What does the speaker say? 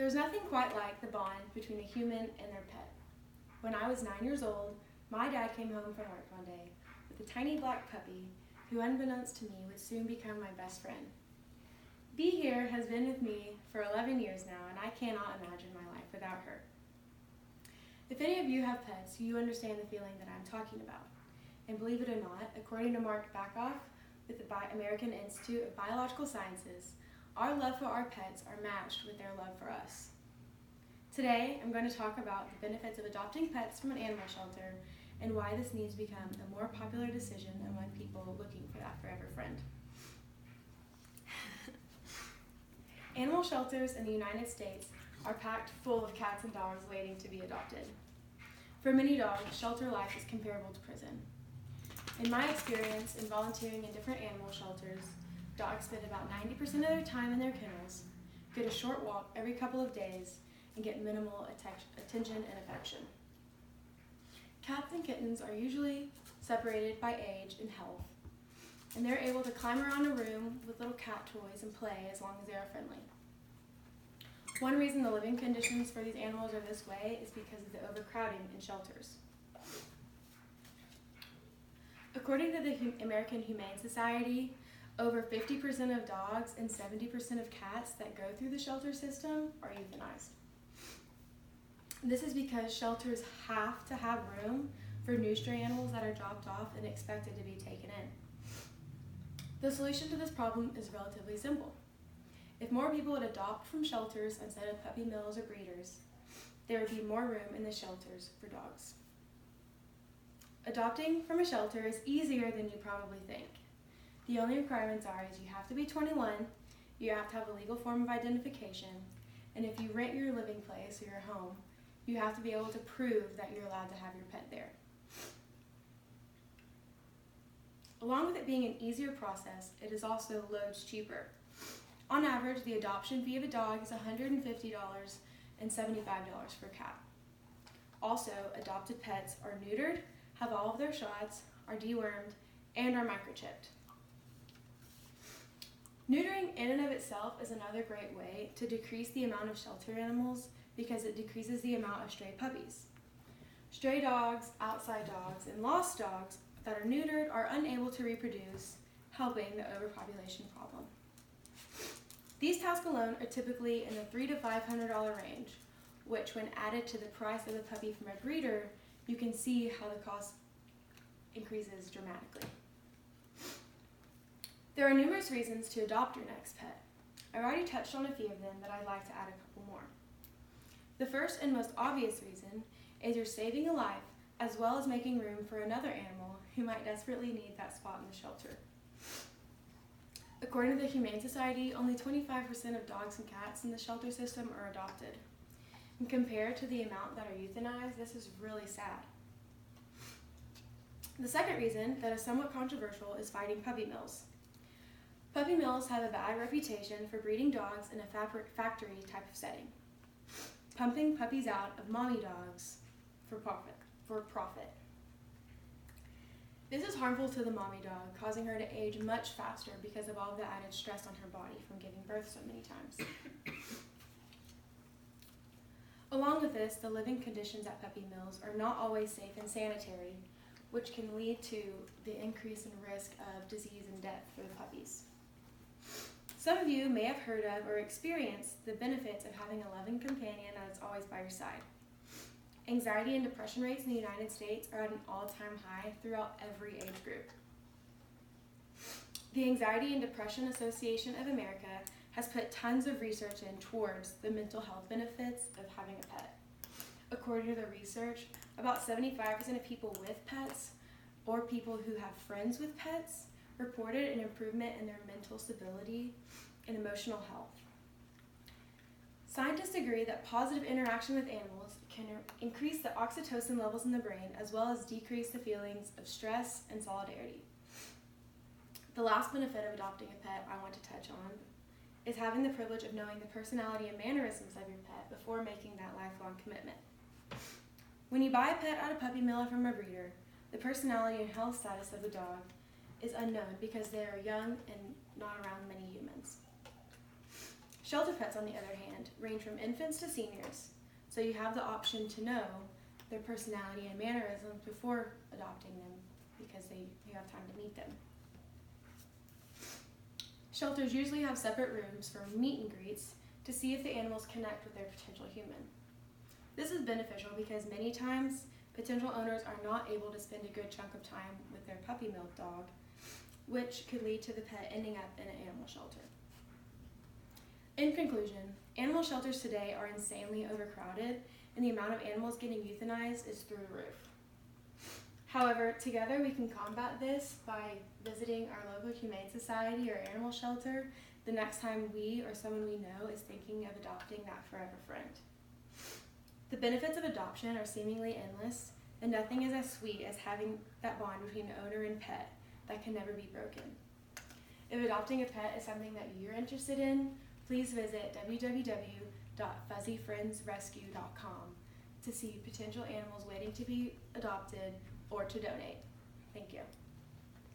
There's nothing quite like the bond between a human and their pet. When I was 9 years old, my dad came home from work one day with a tiny black puppy who, unbeknownst to me, would soon become my best friend. Bee here has been with me for 11 years now, and I cannot imagine my life without her. If any of you have pets, you understand the feeling that I'm talking about. And believe it or not, according to Mark Backoff with the American Institute of Biological Sciences, our love for our pets are matched with their love for us. Today, I'm going to talk about the benefits of adopting pets from an animal shelter and why this needs to become a more popular decision among people looking for that forever friend. Animal shelters in the United States are packed full of cats and dogs waiting to be adopted. For many dogs, shelter life is comparable to prison. In my experience in volunteering in different animal shelters, dogs spend about 90% of their time in their kennels, get a short walk every couple of days, and get minimal attention and affection. Cats and kittens are usually separated by age and health, and they're able to climb around a room with little cat toys and play as long as they are friendly. One reason the living conditions for these animals are this way is because of the overcrowding in shelters. According to the American Humane Society, over 50% of dogs and 70% of cats that go through the shelter system are euthanized. This is because shelters have to have room for new stray animals that are dropped off and expected to be taken in. The solution to this problem is relatively simple. If more people would adopt from shelters instead of puppy mills or breeders, there would be more room in the shelters for dogs. Adopting from a shelter is easier than you probably think. The only requirements are you have to be 21, you have to have a legal form of identification, and if you rent your living place or your home, you have to be able to prove that you're allowed to have your pet there. Along with it being an easier process, it is also loads cheaper. On average, the adoption fee of a dog is $150 and $75 for a cat. Also, adopted pets are neutered, have all of their shots, are dewormed, and are microchipped. Neutering in and of itself is another great way to decrease the amount of shelter animals because it decreases the amount of stray puppies. Stray dogs, outside dogs, and lost dogs that are neutered are unable to reproduce, helping the overpopulation problem. These tasks alone are typically in the $300 to $500 range, which when added to the price of the puppy from a breeder, you can see how the cost increases dramatically. There are numerous reasons to adopt your next pet. I've already touched on a few of them, but I'd like to add a couple more. The first and most obvious reason is you're saving a life as well as making room for another animal who might desperately need that spot in the shelter. According to the Humane Society, only 25% of dogs and cats in the shelter system are adopted. And compared to the amount that are euthanized, this is really sad. The second reason that is somewhat controversial is fighting puppy mills. Puppy mills have a bad reputation for breeding dogs in a factory type of setting, pumping puppies out of mommy dogs for profit. This is harmful to the mommy dog, causing her to age much faster because of all the added stress on her body from giving birth so many times. Along with this, the living conditions at puppy mills are not always safe and sanitary, which can lead to the increase in risk of disease and death for the puppies. Some of you may have heard of or experienced the benefits of having a loving companion that's always by your side. Anxiety and depression rates in the United States are at an all-time high throughout every age group. The Anxiety and Depression Association of America has put tons of research in towards the mental health benefits of having a pet. According to the research, about 75% of people with pets or people who have friends with pets reported an improvement in their mental stability and emotional health. Scientists agree that positive interaction with animals can increase the oxytocin levels in the brain as well as decrease the feelings of stress and solidarity. The last benefit of adopting a pet I want to touch on is having the privilege of knowing the personality and mannerisms of your pet before making that lifelong commitment. When you buy a pet at a puppy mill or from a breeder, the personality and health status of the dog is unknown because they are young and not around many humans. Shelter pets, on the other hand, range from infants to seniors, so you have the option to know their personality and mannerisms before adopting them because you have time to meet them. Shelters usually have separate rooms for meet and greets to see if the animals connect with their potential human. This is beneficial because many times potential owners are not able to spend a good chunk of time with their puppy milk dog, which could lead to the pet ending up in an animal shelter. In conclusion, animal shelters today are insanely overcrowded, and the amount of animals getting euthanized is through the roof. However, together we can combat this by visiting our local humane society or animal shelter the next time we or someone we know is thinking of adopting that forever friend. The benefits of adoption are seemingly endless, and nothing is as sweet as having that bond between owner and pet that can never be broken. If adopting a pet is something that you're interested in, please visit www.fuzzyfriendsrescue.com to see potential animals waiting to be adopted or to donate. Thank you.